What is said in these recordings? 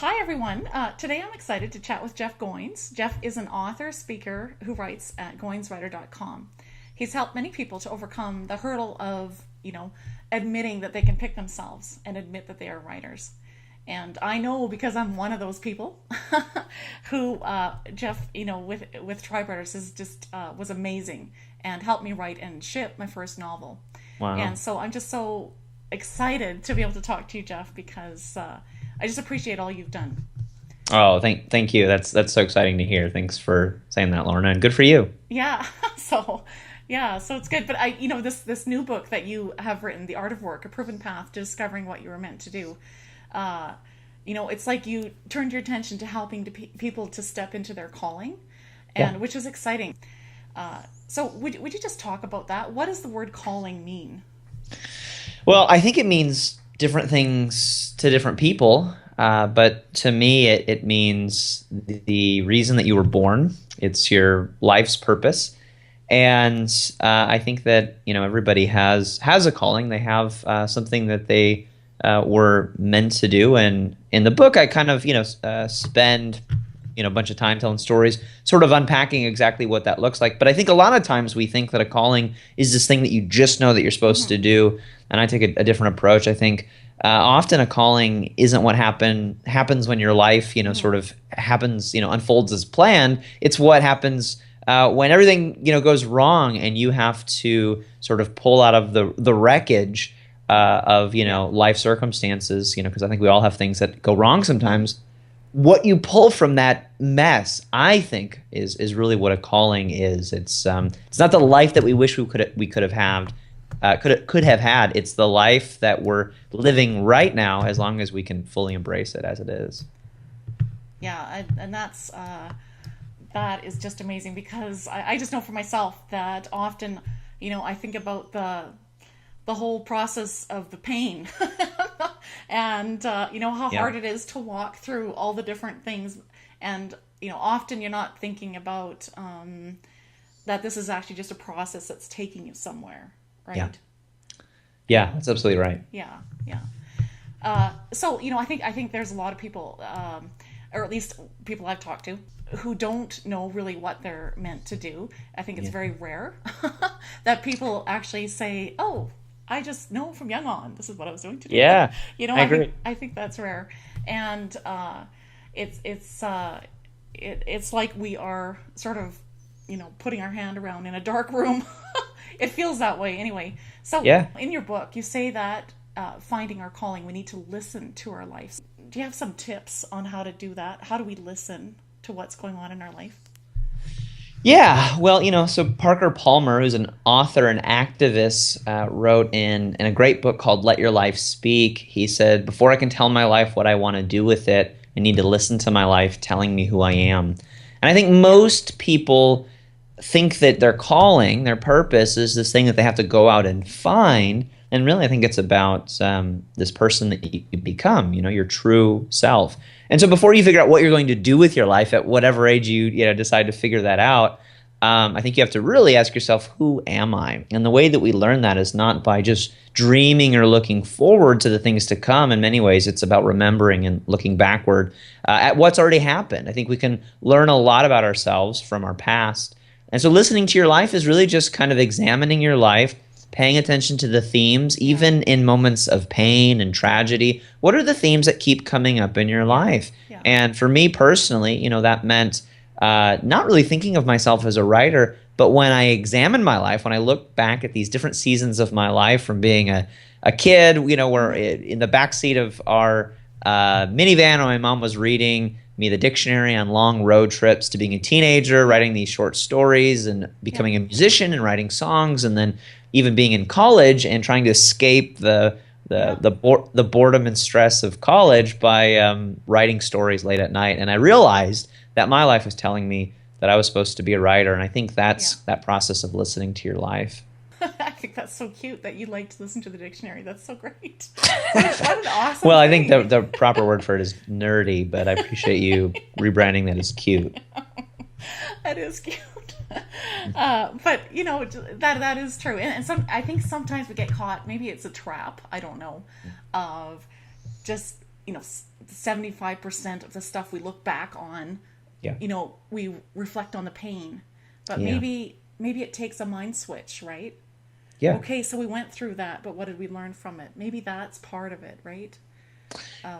Hi, everyone. Today I'm excited to chat with Jeff Goins. Jeff is an author, speaker who writes at goinswriter.com. He's helped many people to overcome the hurdle of, admitting that they can pick themselves and admit that they are writers. And I know because I'm one of those people who Jeff, with Tribe is just was amazing and helped me write and ship my first novel. Wow. And so I'm just so excited to be able to talk to you, Jeff, because I just appreciate all you've done. Oh, thank you. That's so exciting to hear. Thanks for saying that, Lorna, and good for you. Yeah. So it's good. But this new book that you have written, The Art of Work: A Proven Path to Discovering What You Were Meant to Do. It's like you turned your attention to helping people to step into their calling, and Yeah. which is exciting. So would you just talk about that? What does the word calling mean? Well, I think it means different things to different people, but to me, it means the reason that you were born. It's your life's purpose, and I think that everybody has a calling. They have something that they were meant to do, and in the book, I kind of spend a bunch of time telling stories, sort of unpacking exactly what that looks like. But I think a lot of times we think that a calling is this thing that you just know that you're supposed to do, and I take a different approach. I think often a calling isn't what happens when your life sort of happens, unfolds as planned. It's what happens when everything goes wrong, and you have to sort of pull out of the wreckage of life circumstances. Because I think we all have things that go wrong sometimes. What you pull from that mess, I think, is really what a calling is. It's not the life that we wish we could have had. Could have had. It's the life that we're living right now, as long as we can fully embrace it as it is. Yeah, and that is just amazing, because I just know for myself that often, I think about the whole process of the pain and how Yeah. hard it is to walk through all the different things, and often you're not thinking about that this is actually just a process that's taking you somewhere, Yeah. right? Yeah, that's absolutely right. Yeah. So I think there's a lot of people, or at least people I've talked to, who don't know really what they're meant to do. I think it's Yeah. very rare that people actually say, "Oh, I just know from young on this is what I was doing today." Yeah, I I think agree. that's rare, and it's like we are sort of putting our hand around in a dark room. It feels that way anyway. So Yeah. in your book, you say that finding our calling, we need to listen to our lives. Do you have some tips on how to do that? How do we listen to what's going on in our life? Yeah, well, so Parker Palmer, who's an author and activist, wrote in a great book called Let Your Life Speak. He said, before I can tell my life what I want to do with it, I need to listen to my life telling me who I am. And I think most people think that their calling, their purpose, is this thing that they have to go out and find. And really, I think it's about this person that you become, your true self. And so before you figure out what you're going to do with your life at whatever age you decide to figure that out, I think you have to really ask yourself, who am I? And the way that we learn that is not by just dreaming or looking forward to the things to come. In many ways, it's about remembering and looking backward at what's already happened. I think we can learn a lot about ourselves from our past. And so listening to your life is really just kind of examining your life, paying attention to the themes, even in moments of pain and tragedy. What are the themes that keep coming up in your life? Yeah. And for me personally, that meant not really thinking of myself as a writer, but when I examine my life, when I look back at these different seasons of my life, from being a kid, where in the backseat of our minivan, when my mom was reading me the dictionary on long road trips, to being a teenager, writing these short stories, and becoming a musician and writing songs, and then even being in college and trying to escape the boredom and stress of college by writing stories late at night. And I realized that my life was telling me that I was supposed to be a writer, and I think that's that process of listening to your life. I think that's so cute that you like to listen to the dictionary. That's so great. What an awesome Well, I think thing. the proper word for it is nerdy, but I appreciate you rebranding that as cute. That is cute. But that is true, and I think sometimes we get caught. Maybe it's a trap. I don't know. Of just 75% of the stuff we look back on, Yeah. we reflect on the pain. But Yeah. maybe it takes a mind switch, right? Yeah. Okay, so we went through that, but what did we learn from it? Maybe that's part of it, right?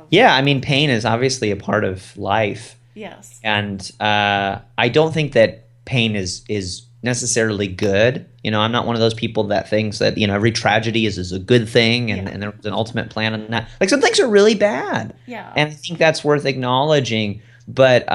Yeah. I mean, pain is obviously a part of life. Yes. And I don't think that pain is necessarily good. I'm not one of those people that thinks that every tragedy is a good thing, and, Yeah. and there's an ultimate plan in that. Like, some things are really bad, Yeah. and I think that's worth acknowledging. But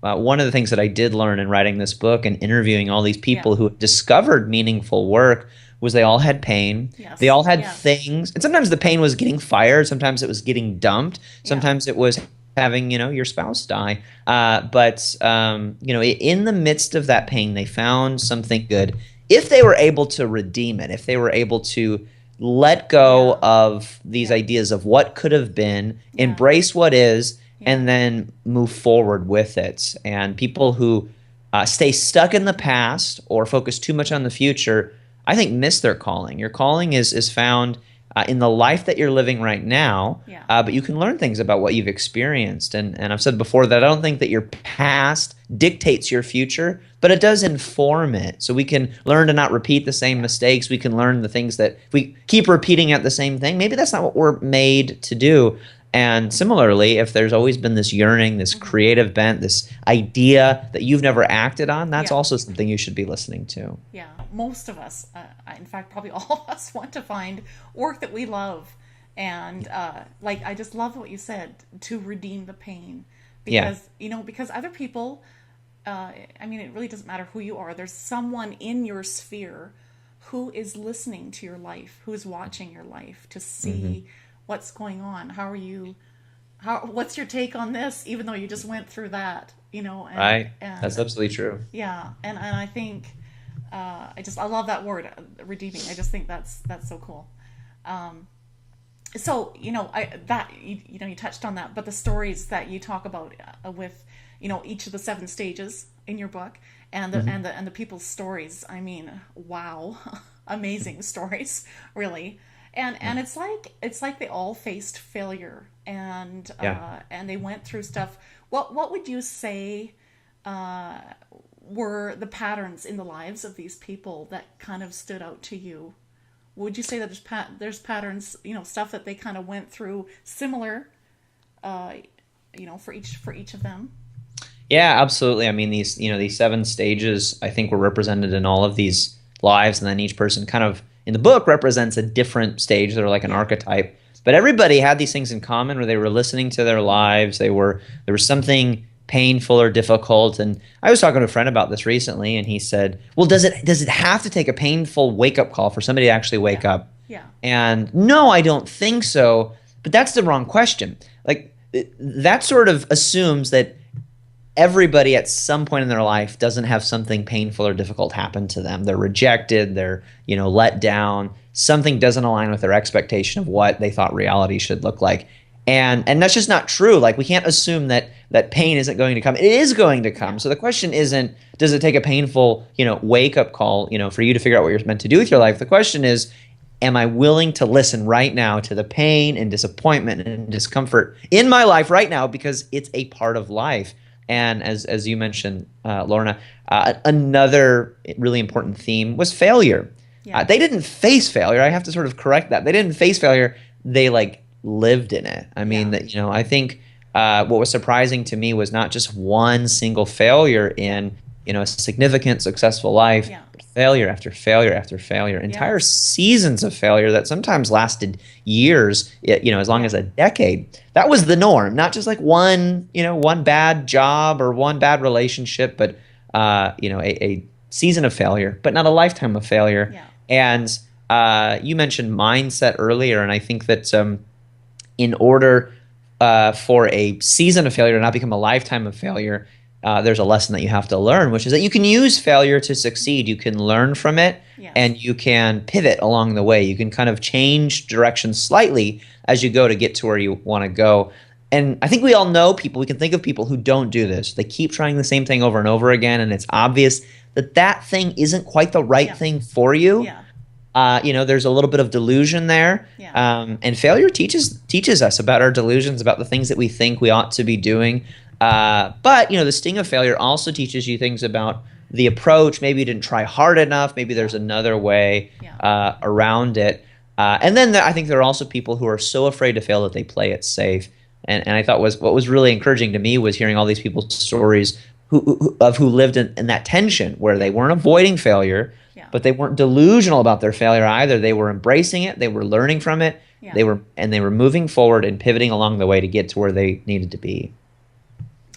one of the things that I did learn in writing this book and interviewing all these people Yeah. who discovered meaningful work was they all had pain. Yes. They all had Yes. things, and sometimes the pain was getting fired. Sometimes it was getting dumped. Sometimes it was having your spouse die, but in the midst of that pain they found something good if they were able to redeem it, if they were able to let go of these ideas of what could have been, embrace what is, and then move forward with it. And people who stay stuck in the past or focus too much on the future, I think, miss their calling. Your calling is found in the life that you're living right now, but you can learn things about what you've experienced. And I've said before that I don't think that your past dictates your future, but it does inform it. So we can learn to not repeat the same mistakes. We can learn the things that if we keep repeating at the same thing, maybe that's not what we're made to do. And similarly, if there's always been this yearning, this creative bent, this idea that you've never acted on, that's also something you should be listening to. Yeah, most of us, in fact, probably all of us, want to find work that we love. And I just love what you said, to redeem the pain. Because, because other people, it really doesn't matter who you are. There's someone in your sphere who is listening to your life, who is watching your life to see what's going on. What's your take on this, even though you just went through that, Right. That's absolutely true. Yeah. And I think, I love that word, redeeming. I just think that's so cool. So, you touched on that, but the stories that you talk about with, each of the 7 stages in your book and the people's stories, wow, amazing stories, really. And it's like they all faced failure and they went through stuff. What would you say were the patterns in the lives of these people that kind of stood out to you? Would you say that there's patterns, stuff that they kind of went through similar, for each of them? Yeah, absolutely. I mean, these 7 stages, I think, were represented in all of these lives, and then each person kind of in the book represents a different stage. They're like an archetype, but everybody had these things in common where they were listening to their lives. There was something painful or difficult. And I was talking to a friend about this recently, and he said, well, does it have to take a painful wake-up call for somebody to actually wake up? Yeah. And no, I don't think so. But that's the wrong question. Like, that sort of assumes that everybody at some point in their life doesn't have something painful or difficult happen to them. They're rejected, they're, let down. Something doesn't align with their expectation of what they thought reality should look like. And that's just not true. Like, we can't assume that pain isn't going to come. It is going to come. So the question isn't, does it take a painful, wake-up call, for you to figure out what you're meant to do with your life? The question is, am I willing to listen right now to the pain and disappointment and discomfort in my life right now, because it's a part of life? And as you mentioned, Lorna, another really important theme was failure. Yeah. They didn't face failure. I have to sort of correct that. They didn't face failure. They lived in it. I mean, that I think what was surprising to me was not just one single failure in a significant, successful life, but failure after failure after failure, entire seasons of failure that sometimes lasted years, as long as a decade. That was the norm, not just like one bad job or one bad relationship, but a season of failure, but not a lifetime of failure. Yeah. And you mentioned mindset earlier, and I think that in order for a season of failure to not become a lifetime of failure, there's a lesson that you have to learn, which is that you can use failure to succeed. You can learn from it, and you can pivot along the way. You can kind of change direction slightly as you go to get to where you want to go. And I think we all know people, we can think of people who don't do this. They keep trying the same thing over and over again, and it's obvious that thing isn't quite the right thing for you. Yeah. There's a little bit of delusion there. Yeah. And failure teaches us about our delusions, about the things that we think we ought to be doing. But the sting of failure also teaches you things about the approach. Maybe you didn't try hard enough. Maybe there's another way Yeah. around it. And then I think there are also people who are so afraid to fail that they play it safe. And I thought what was really encouraging to me was hearing all these people's stories who lived in that tension where they weren't avoiding failure, Yeah. but they weren't delusional about their failure either. They were embracing it. They were learning from it. Yeah. They were moving forward and pivoting along the way to get to where they needed to be.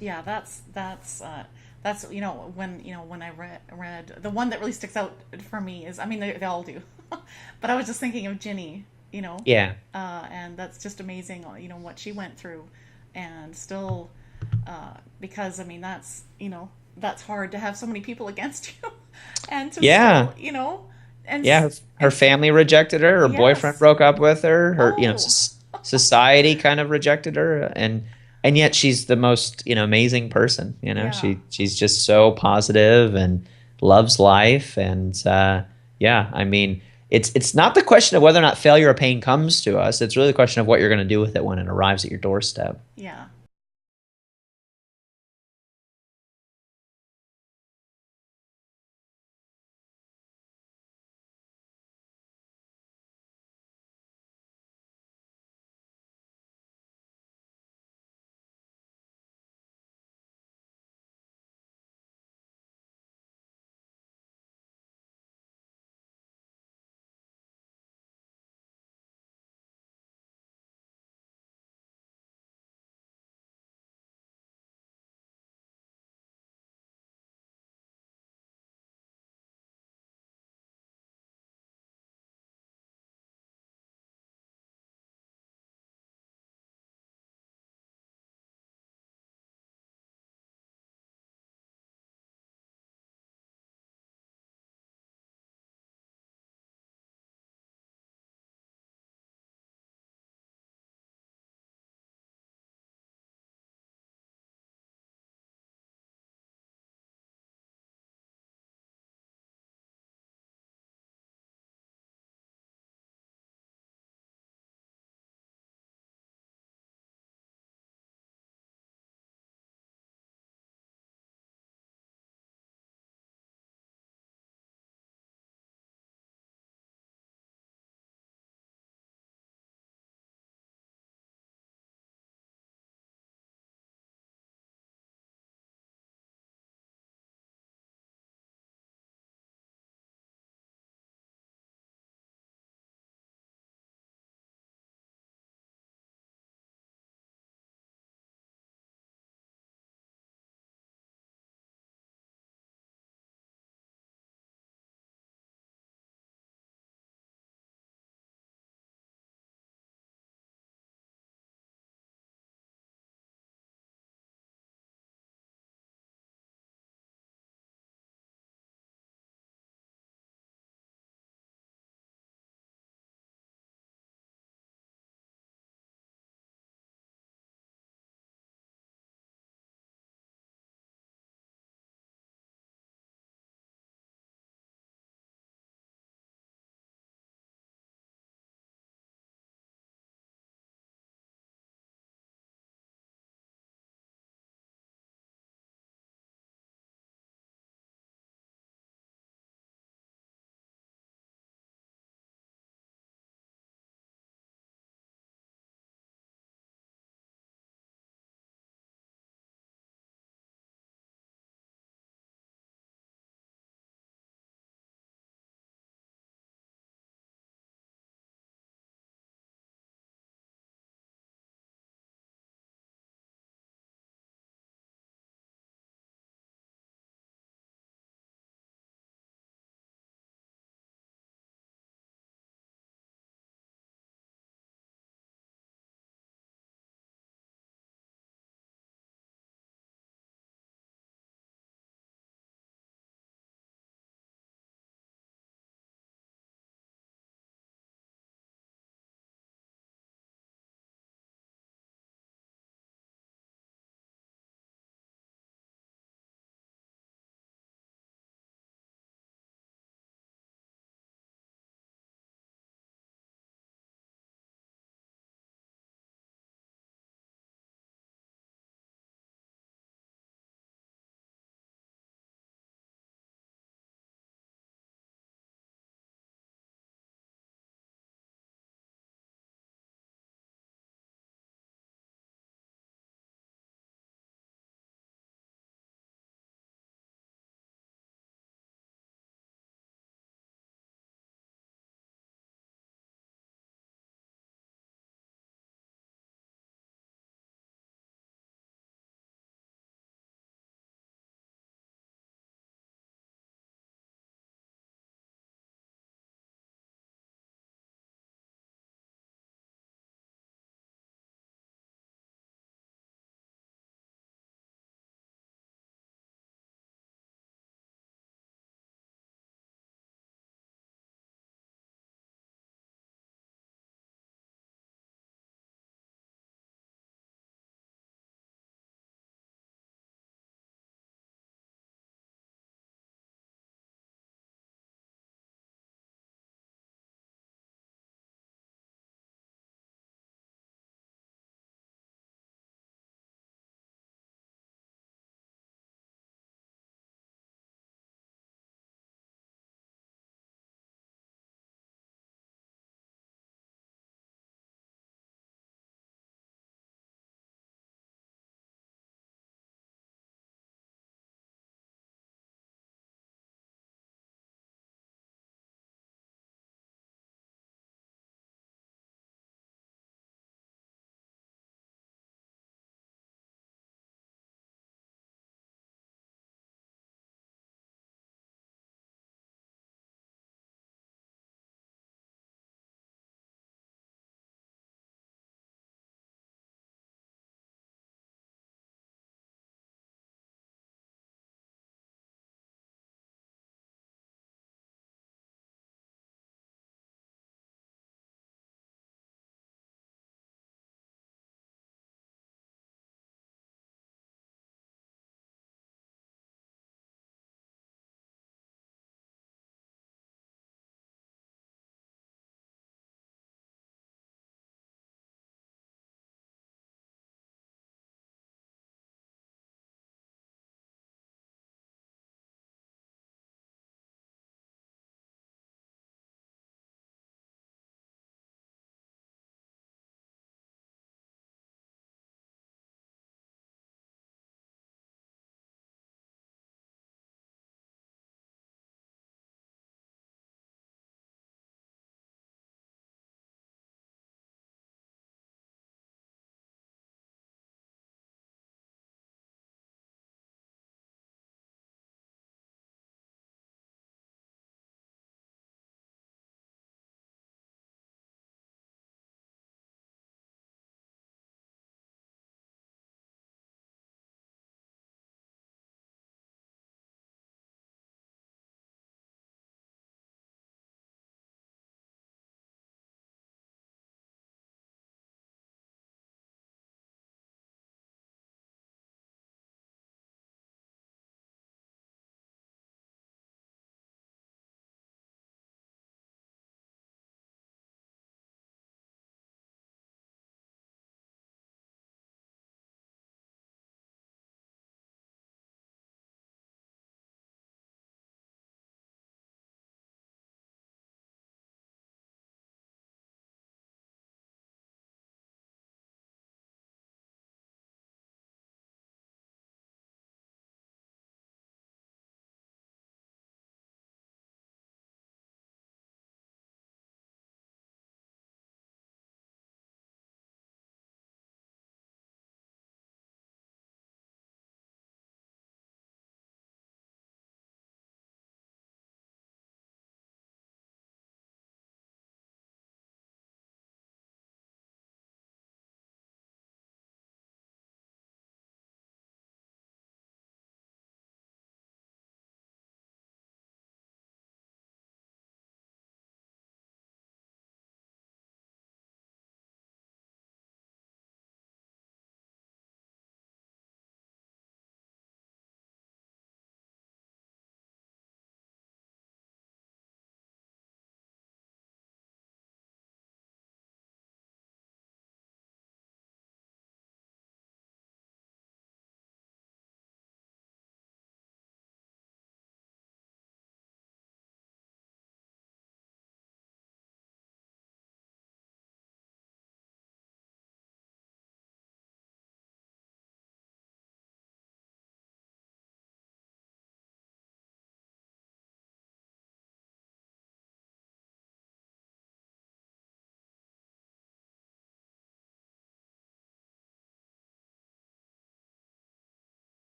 Yeah, that's when I read the one that really sticks out for me is, I mean, they all do, but I was just thinking of Ginny, Yeah. and that's just amazing, what she went through, and still, because I mean that's hard to have so many people against you, and to Yeah. still, and Yeah. Her family rejected her. Her boyfriend yes, broke up with her. oh, Society kind of rejected her, and yet she's the most amazing person. yeah. She's just so positive and loves life. And yeah, I mean, it's not the question of whether or not failure or pain comes to us. It's really the question of what you're going to do with it when it arrives at your doorstep. Yeah.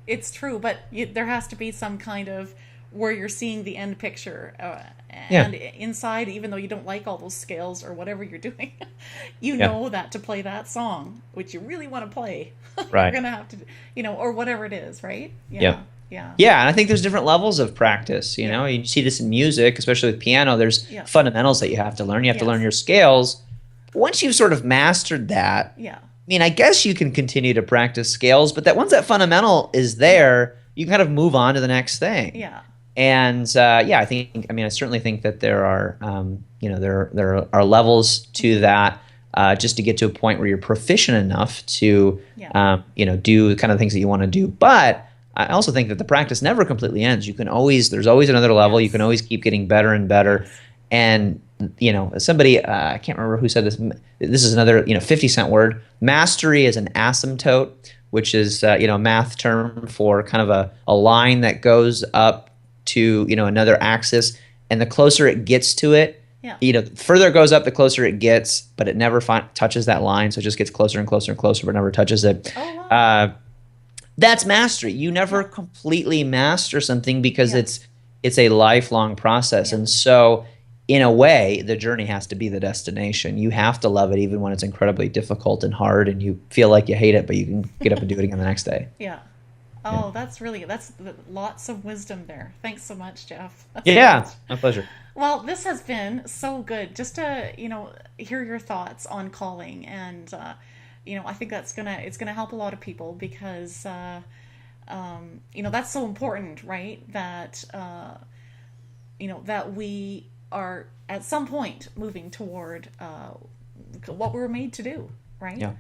it's true, but there has to be some kind of where you're seeing the end picture, Yeah. and inside, even though you don't like all those scales or whatever you're doing, you Yeah. know that to play that song, which you really want to play, you're Right. gonna have to, or whatever it is, right? Yeah. Yeah, Yeah, and I think there's different levels of practice. You yeah, know, you see this in music, especially with piano. There's yeah, fundamentals that you have to learn. You have to learn yes, your scales. Once you've sort of mastered that, yeah, I mean, I guess you can continue to practice scales, but that once that fundamental is yeah, there, you can kind of move on to the next thing. yeah, And yeah, I mean, I certainly think that there are, there are levels to that, just to get to a point where you're proficient enough to, yeah, do the kind of things that you want to do. But I also think that the practice never completely ends. There's always another level. You can yes, always keep getting better and better. yes, And somebody, I can't remember who said this. This is another 50-cent word. Mastery is an asymptote, which is a math term for kind of a line that goes up to another axis, and the closer it gets to it, yeah, the further it goes up, the closer it gets, but it never touches that line, so it just gets closer and closer and closer, but never touches it. oh wow, That's mastery. You never yeah, completely master something because yeah, it's a lifelong process. yeah, And so in a way, the journey has to be the destination. You have to love it even when it's incredibly difficult and hard and you feel like you hate it, but you can get up and do it again the next day. yeah. Yeah. Oh, that's lots of wisdom there. Thanks so much, Jeff. That's great. Yeah, my pleasure. Well, this has been so good just to, hear your thoughts on calling, and I think it's gonna help a lot of people because that's so important, right? That that we are at some point moving toward what we were made to do, right? Yeah.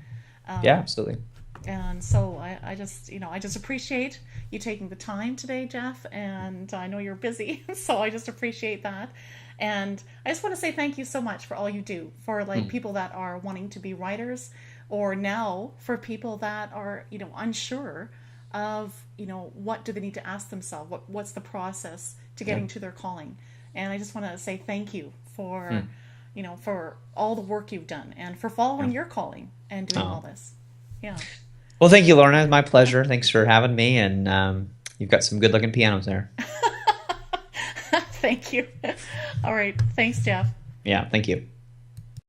Yeah, absolutely. And so I just appreciate you taking the time today, Jeff. And I know you're busy, so I just appreciate that. And I just want to say thank you so much for all you do for people that are wanting to be writers, or now for people that are unsure of what do they need to ask themselves, what's the process to Yeah. getting to their calling. And I just want to say thank you for for all the work you've done and for following Yeah. your calling and doing all Oh. this. Yeah. Well, thank you, Lorna. My pleasure. Thanks for having me. And you've got some good looking pianos there. Thank you. All right. Thanks, Jeff. Yeah, thank you.